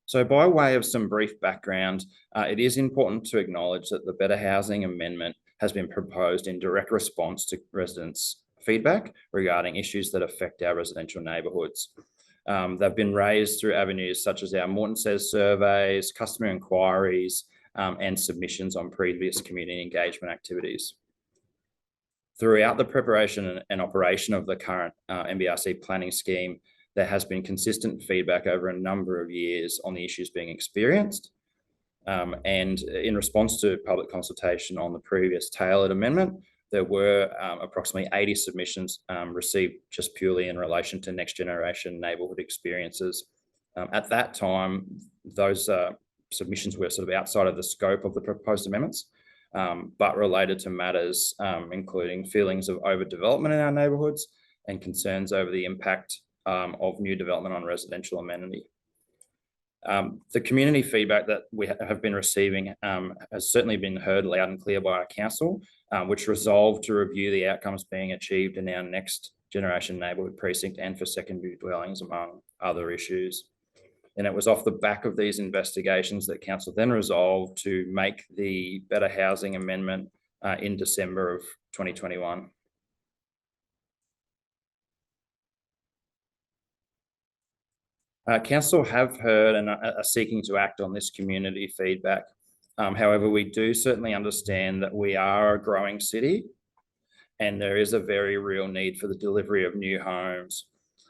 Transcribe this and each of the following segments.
So by way of some brief background, it is important to acknowledge that the Better Housing Amendment has been proposed in direct response to residents' feedback regarding issues that affect our residential neighbourhoods. They've been raised through avenues such as our Morton Says surveys, customer inquiries, and submissions on previous community engagement activities. Throughout the preparation and operation of the current MBRC planning scheme, there has been consistent feedback over a number of years on the issues being experienced. And in response to public consultation on the previous tailored amendment, there were approximately 80 submissions received just purely in relation to next generation neighbourhood experiences. At that time, those submissions were sort of outside of the scope of the proposed amendments, but related to matters including feelings of overdevelopment in our neighbourhoods and concerns over the impact of new development on residential amenity. The community feedback that we have been receiving has certainly been heard loud and clear by our council, which resolved to review the outcomes being achieved in our next generation neighbourhood precinct and for secondary dwellings, among other issues. And it was off the back of these investigations that council then resolved to make the Better Housing Amendment in December of 2021. Council have heard and are seeking to act on this community feedback. However, we do certainly understand that we are a growing city and there is a very real need for the delivery of new homes.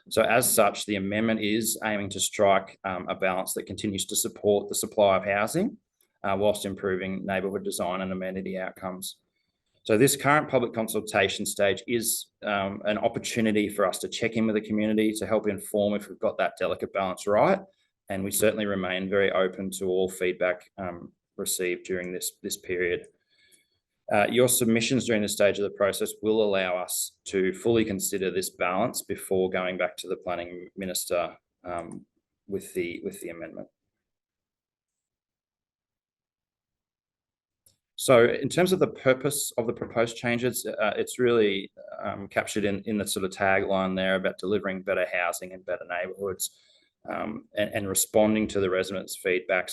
So as such, the amendment is aiming to strike a balance that continues to support the supply of housing whilst improving neighbourhood design and amenity outcomes. So this current public consultation stage is an opportunity for us to check in with the community to help inform if we've got that delicate balance right. And we certainly remain very open to all feedback received during this period. Your submissions during this stage of the process will allow us to fully consider this balance before going back to the planning minister with the amendment. So in terms of the purpose of the proposed changes, it's really captured in the sort of tagline there about delivering better housing and better neighbourhoods and responding to the residents' feedback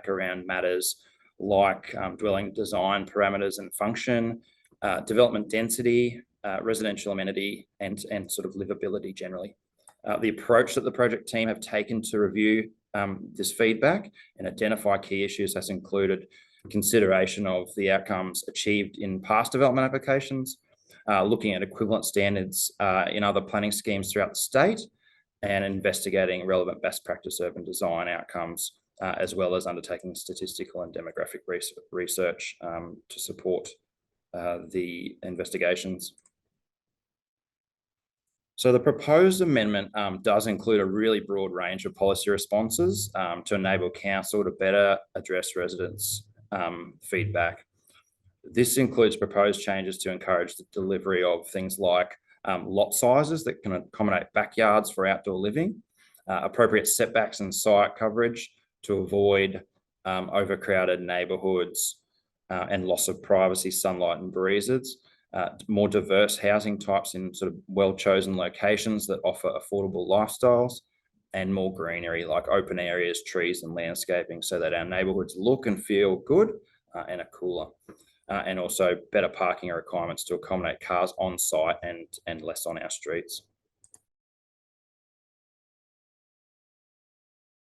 around matters like dwelling design parameters and function, development density, residential amenity, and sort of livability generally. The approach that the project team have taken to review this feedback and identify key issues has included consideration of the outcomes achieved in past development applications, looking at equivalent standards in other planning schemes throughout the state, and investigating relevant best practice urban design outcomes, as well as undertaking statistical and demographic research to support the investigations. So the proposed amendment does include a really broad range of policy responses to enable council to better address residents' feedback. This includes proposed changes to encourage the delivery of things like lot sizes that can accommodate backyards for outdoor living, appropriate setbacks and site coverage to avoid overcrowded neighbourhoods and loss of privacy, sunlight and breezes, more diverse housing types in sort of well-chosen locations that offer affordable lifestyles, and more greenery like open areas, trees and landscaping so that our neighbourhoods look and feel good and are cooler. And also better parking requirements to accommodate cars on site and less on our streets.